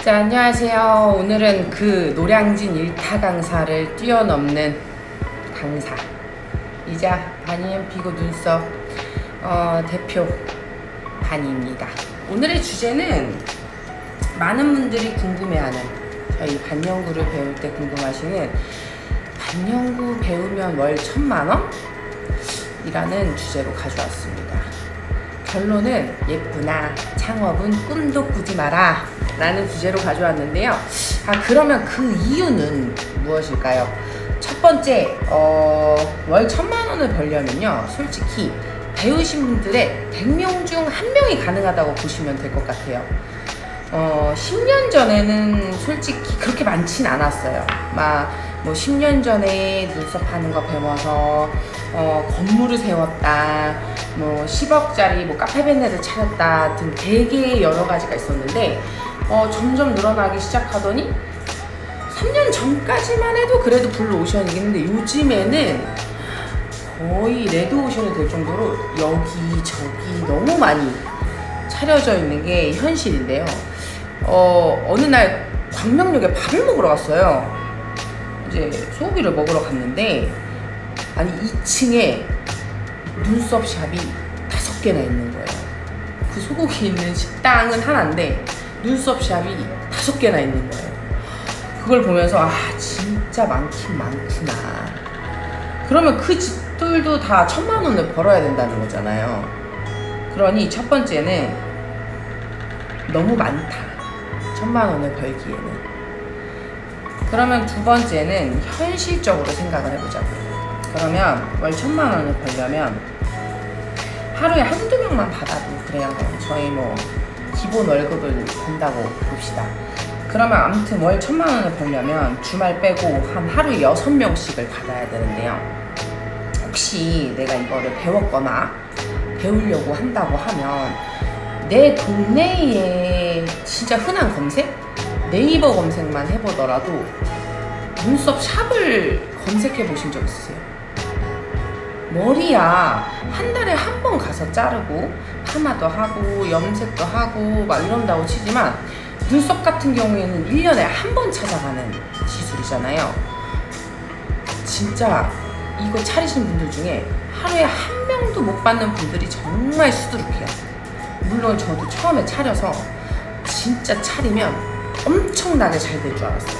자, 안녕하세요. 오늘은 그 노량진 일타 강사를 뛰어넘는 강사이자 바니앤피고 눈썹 대표 바니입니다. 오늘의 주제는 많은 분들이 궁금해하는, 저희 반영구를 배울 때 궁금하시는 반영구 배우면 월 1000만원? 이라는 주제로 가져왔습니다. 결론은 예쁘나 창업은 꿈도 꾸지 마라 라는 주제로 가져왔는데요. 그러면 그 이유는 무엇일까요? 첫 번째, 월 1000만원을 벌려면요, 솔직히 배우신 분들의 100명 중 1명이 가능하다고 보시면 될 것 같아요. 10년 전에는 솔직히 그렇게 많진 않았어요. 뭐 10년 전에 눈썹 하는 거 배워서 건물을 세웠다, 뭐 10억짜리 뭐 카페베네를 차렸다 등 되게 여러 가지가 있었는데 점점 늘어나기 시작하더니 3년 전까지만 해도 그래도 블루 오션이긴 한데 요즘에는 거의 레드 오션이 될 정도로 여기저기 너무 많이 차려져 있는 게 현실인데요. 어느 날 광명역에 밥을 먹으러 갔어요. 이제 소고기를 먹으러 갔는데, 아니 2층에 눈썹 샵이 5개나 있는 거예요. 그 소고기 있는 식당은 하나인데 눈썹 샵이 5개나 있는 거예요. 그걸 보면서 진짜 많긴 많구나. 그러면 그 집들도 다 1000만원을 벌어야 된다는 거잖아요. 그러니 첫 번째는 너무 많다, 1000만원을 벌기에는. 그러면 두 번째는 현실적으로 생각을 해보자고요. 그러면 월 1000만원을 벌려면 하루에 한두 명만 받아도 그래요. 저희 뭐 기본 월급을 본다고 봅시다. 그러면 아무튼 월 1000만원을 벌려면 주말 빼고 한 하루에 6명씩을 받아야 되는데요. 혹시 내가 이거를 배웠거나 배우려고 한다고 하면 내 동네에 진짜 흔한 검색? 네이버 검색만 해보더라도 눈썹 샵을 검색해 보신 적 있으세요? 머리야 한 달에 한 번 가서 자르고 파마도 하고 염색도 하고 막 이런다고 치지만 눈썹 같은 경우에는 1년에 한 번 찾아가는 시술이잖아요. 진짜 이거 차리신 분들 중에 하루에 한 명도 못 받는 분들이 정말 수두룩해요. 물론 저도 처음에 차려서 진짜 차리면 엄청나게 잘 될 줄 알았어요.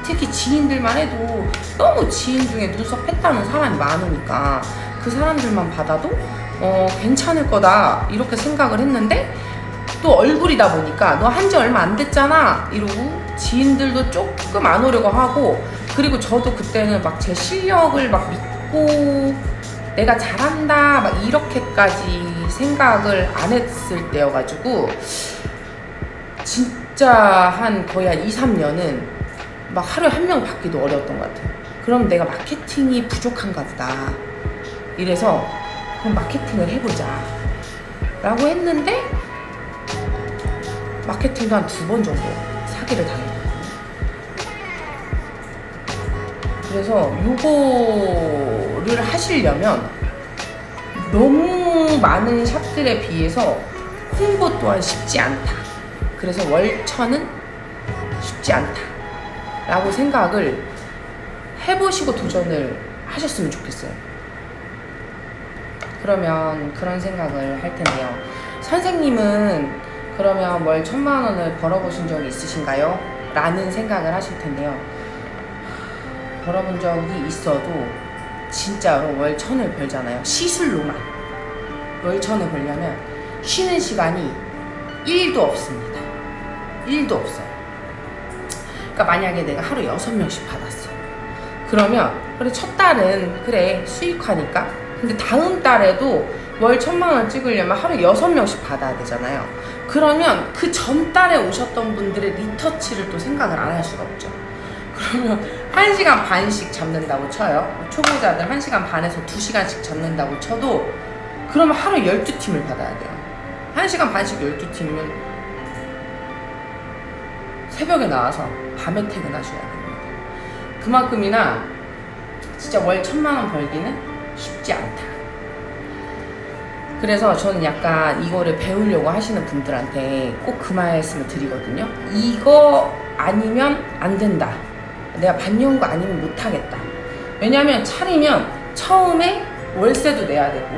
특히 지인들만 해도 너무 지인 중에 눈썹 했다는 사람이 많으니까 그 사람들만 받아도 괜찮을 거다 이렇게 생각을 했는데, 또 얼굴이다 보니까 너 한 지 얼마 안 됐잖아 이러고 지인들도 조금 안 오려고 하고, 그리고 저도 그때는 막 제 실력을 막 믿고 내가 잘한다 막 이렇게까지 생각을 안 했을 때여가지고 진짜 한 거의 한 2~3년은 막 하루에 한 명 받기도 어려웠던 것 같아요. 그럼 내가 마케팅이 부족한가 보다. 이래서 그럼 마케팅을 해보자 라고 했는데 마케팅도 한 2번 정도 사기를 당했거든요. 그래서 요거를 하시려면 너무 많은 샵들에 비해서 홍보 또한 쉽지 않다. 그래서 월 1000은 쉽지 않다 라고 생각을 해보시고 도전을 하셨으면 좋겠어요. 그러면 그런 생각을 할 텐데요. 선생님은 그러면 월 1000만원을 벌어보신 적이 있으신가요? 라는 생각을 하실 텐데요. 벌어본 적이 있어도 진짜로 월 1000을 벌잖아요. 시술로만 월 1000을 벌려면 쉬는 시간이 1도 없습니다. 1도 없어요. 그러니까 만약에 내가 하루 6명씩 받았어. 그러면 그래, 첫 달은 그래 수익화니까, 근데 다음 달에도 월 1000만원 찍으려면 하루에 6명씩 받아야 되잖아요. 그러면 그 전 달에 오셨던 분들의 리터치를 또 생각을 안 할 수가 없죠. 그러면 1시간 반씩 잡는다고 쳐요. 초보자들 1시간 반에서 2시간씩 잡는다고 쳐도 그러면 하루에 12팀을 받아야 돼요. 1시간 반씩 12팀이면 새벽에 나와서 밤에 퇴근하셔야 됩니다. 그만큼이나 진짜 월 1000만원 벌기는 쉽지 않다. 그래서 저는 약간 이거를 배우려고 하시는 분들한테 꼭 그 말씀을 드리거든요. 이거 아니면 안 된다. 내가 반영구 아니면 못하겠다. 왜냐면 차리면 처음에 월세도 내야 되고,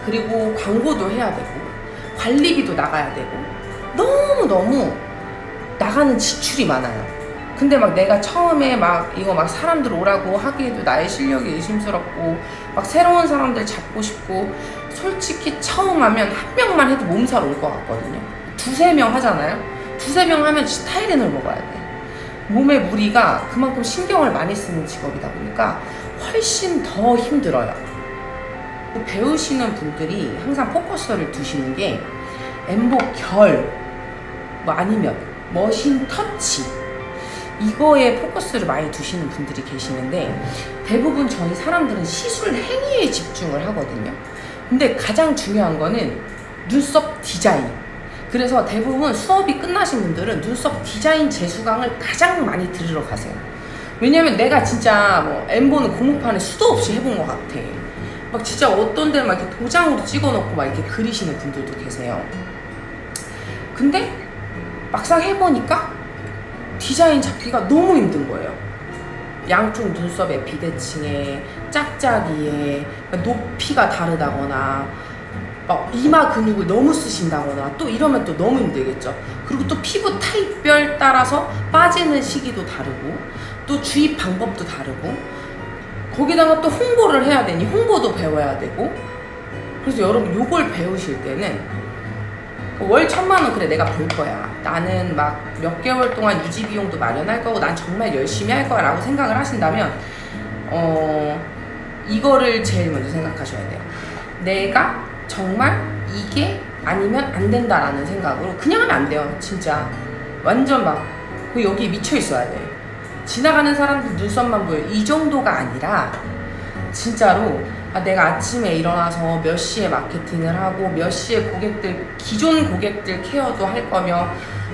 그리고 광고도 해야 되고, 관리비도 나가야 되고, 너무너무 나가는 지출이 많아요. 근데 막 내가 처음에 막 이거 막 사람들 오라고 하기에도 나의 실력이 의심스럽고, 막 새로운 사람들 잡고 싶고, 솔직히 처음 하면 한 명만 해도 몸살 올 것 같거든요. 두세 명 하잖아요. 두세 명 하면 진짜 타이레놀 먹어야 돼. 몸에 무리가 그만큼 신경을 많이 쓰는 직업이다 보니까 훨씬 더 힘들어요. 배우시는 분들이 항상 포커스를 두시는 게 엠보 결, 뭐 아니면 머신 터치, 이거에 포커스를 많이 두시는 분들이 계시는데, 대부분 저희 사람들은 시술 행위에 집중을 하거든요. 근데 가장 중요한 거는 눈썹 디자인. 그래서 대부분 수업이 끝나신 분들은 눈썹 디자인 재수강을 가장 많이 들으러 가세요. 왜냐면 내가 진짜 뭐 엠보는 고무판에 수도 없이 해본 것 같아. 막 진짜 어떤 데는 막 이렇게 도장으로 찍어놓고 막 이렇게 그리시는 분들도 계세요. 근데 막상 해보니까 디자인 잡기가 너무 힘든 거예요. 양쪽 눈썹의 비대칭에, 짝짝이에, 높이가 다르다거나, 막 이마 근육을 너무 쓰신다거나, 또 이러면 또 너무 힘들겠죠. 그리고 또 피부 타입별 따라서 빠지는 시기도 다르고, 또 주입 방법도 다르고, 거기다가 또 홍보를 해야 되니 홍보도 배워야 되고. 그래서 여러분 요걸 배우실 때는 월 1000만 원 그래 내가 벌 거야, 나는 막 몇 개월 동안 유지 비용도 마련할 거고 난 정말 열심히 할 거야 라고 생각을 하신다면 이거를 제일 먼저 생각하셔야 돼요. 내가 정말 이게 아니면 안 된다라는 생각으로 그냥 하면 안 돼요. 진짜 완전 막 여기 미쳐 있어야 돼. 지나가는 사람들 눈썹만 보여, 이 정도가 아니라 진짜로 내가 아침에 일어나서 몇 시에 마케팅을 하고 몇 시에 고객들, 기존 고객들 케어도 할 거며,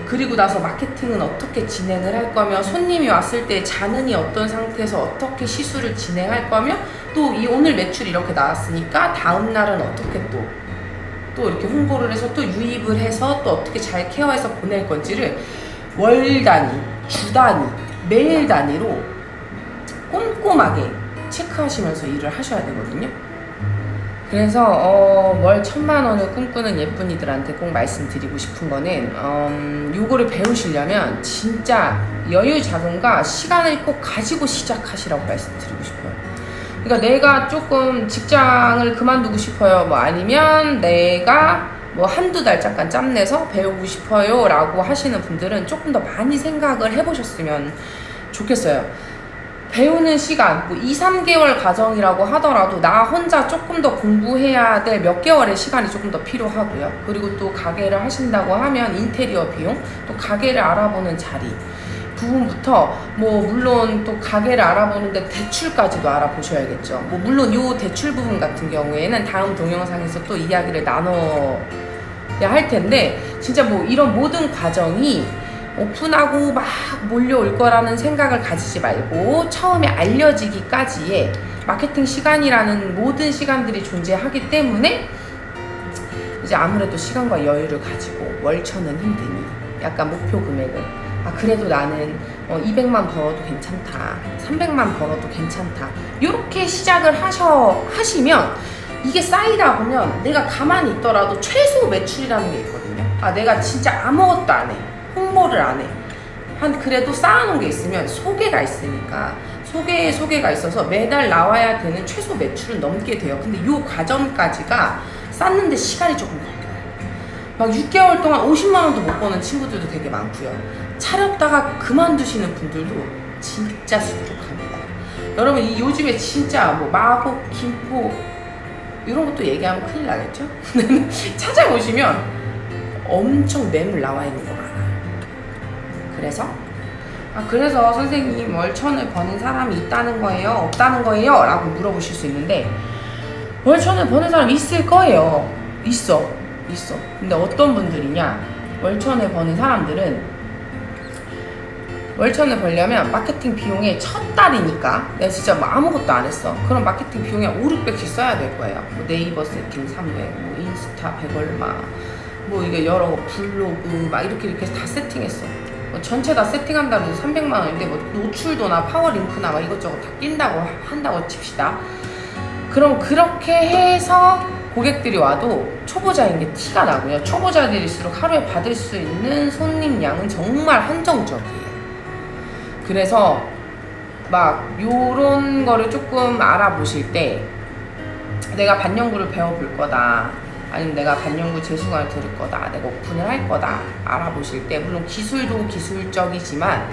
그리고 나서 마케팅은 어떻게 진행을 할 거며, 손님이 왔을 때 자는이 어떤 상태에서 어떻게 시술을 진행할 거며, 또 이 오늘 매출이 이렇게 나왔으니까 다음 날은 어떻게 또 이렇게 홍보를 해서 또 유입을 해서 또 어떻게 잘 케어해서 보낼 건지를 월 단위, 주 단위, 매일 단위로 꼼꼼하게 체크하시면서 일을 하셔야 되거든요. 그래서 월 1000만 원을 꿈꾸는 예쁜이들한테 꼭 말씀드리고 싶은 거는 요거를 배우시려면 진짜 여유 자금과 시간을 꼭 가지고 시작하시라고 말씀드리고 싶어요. 그러니까 내가 조금 직장을 그만두고 싶어요, 뭐 아니면 내가 뭐 한두 달 잠깐 짬내서 배우고 싶어요 라고 하시는 분들은 조금 더 많이 생각을 해보셨으면 좋겠어요. 배우는 시간, 뭐 2-3개월 과정이라고 하더라도 나 혼자 조금 더 공부해야 될 몇 개월의 시간이 조금 더 필요하고요. 그리고 또 가게를 하신다고 하면 인테리어 비용, 또 가게를 알아보는 자리 부분부터, 뭐 물론 또 가게를 알아보는데 대출까지도 알아보셔야겠죠. 뭐 물론 요 대출 부분 같은 경우에는 다음 동영상에서 또 이야기를 나눠야 할 텐데, 진짜 뭐 이런 모든 과정이 오픈하고 막 몰려올 거라는 생각을 가지지 말고 처음에 알려지기까지의 마케팅 시간이라는 모든 시간들이 존재하기 때문에 이제 아무래도 시간과 여유를 가지고 월천은 힘드니 약간 목표 금액을 그래도 나는 200만 벌어도 괜찮다, 300만 벌어도 괜찮다, 이렇게 시작을 하시면 이게 쌓이다 보면 내가 가만히 있더라도 최소 매출이라는 게 있거든요. 내가 진짜 아무것도 안 해, 홍보를 안 해, 그래도 쌓아놓은 게 있으면 소개가 있으니까 소개가 있어서 매달 나와야 되는 최소 매출은 넘게 돼요. 근데 이 과정까지가 쌓는데 시간이 조금 걸려요. 막 6개월 동안 50만 원도 못 버는 친구들도 되게 많고요. 차렸다가 그만두시는 분들도 진짜 수두룩합니다. 여러분 이 요즘에 진짜 뭐 마곡, 김포 이런 것도 얘기하면 큰일 나겠죠? 찾아보시면 엄청 매물 나와 있는 거 많아요. 그래서 선생님 월천을 버는 사람이 있다는 거예요? 없다는 거예요? 라고 물어보실 수 있는데, 월천을 버는 사람이 있을 거예요. 있어. 근데 어떤 분들이냐, 월천을 버는 사람들은 월천을 벌려면 마케팅 비용이 첫 달이니까 내가 진짜 뭐 아무것도 안 했어. 그럼 마케팅 비용이 5, 600씩 써야 될 거예요. 뭐 네이버 세팅 300, 뭐 인스타 100 얼마, 뭐 이게 여러 거 블로그 막 이렇게 해서 다 세팅했어. 뭐 전체 다 세팅한다고 해서 300만 원인데 뭐 노출도나 파워링크나 막 이것저것 다 낀다고 한다고 칩시다. 그럼 그렇게 해서 고객들이 와도 초보자인 게 티가 나고요. 초보자들일수록 하루에 받을 수 있는 손님 양은 정말 한정적이에요. 그래서 막 요런 거를 조금 알아보실 때 내가 반영구를 배워볼 거다, 아니면 내가 반영구 재수강을 들을 거다, 내가 오픈을 할 거다 알아보실 때, 물론 기술도 기술적이지만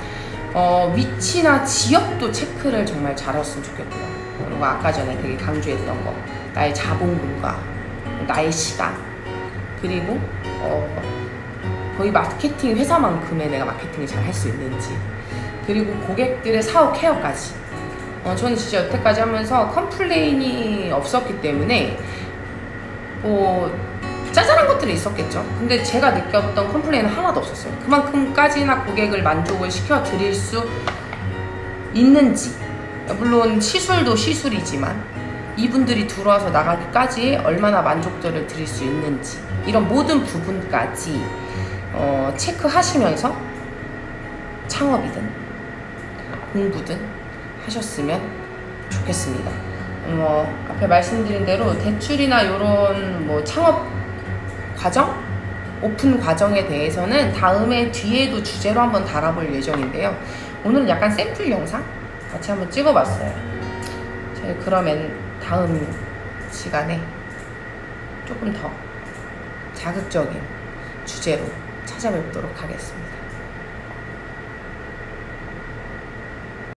위치나 지역도 체크를 정말 잘했으면 좋겠고요. 그리고 아까 전에 되게 강조했던 거, 나의 자본금과 나의 시간, 그리고 거의 마케팅 회사만큼의 내가 마케팅을 잘 할 수 있는지, 그리고 고객들의 사후 케어까지. 저는 진짜 여태까지 하면서 컴플레인이 없었기 때문에 뭐 짜잘한 것들이 있었겠죠. 근데 제가 느꼈던 컴플레인은 하나도 없었어요. 그만큼까지나 고객을 만족을 시켜 드릴 수 있는지, 물론 시술도 시술이지만 이분들이 들어와서 나가기까지 얼마나 만족도를 드릴 수 있는지, 이런 모든 부분까지 체크하시면서 창업이든 공부든 하셨으면 좋겠습니다. 앞에 말씀드린 대로 대출이나 이런 뭐 창업 과정, 오픈 과정에 대해서는 다음에 뒤에도 주제로 한번 다뤄볼 예정인데요. 오늘은 약간 샘플 영상 같이 한번 찍어봤어요. 저희 그러면 다음 시간에 조금 더 자극적인 주제로 찾아뵙도록 하겠습니다.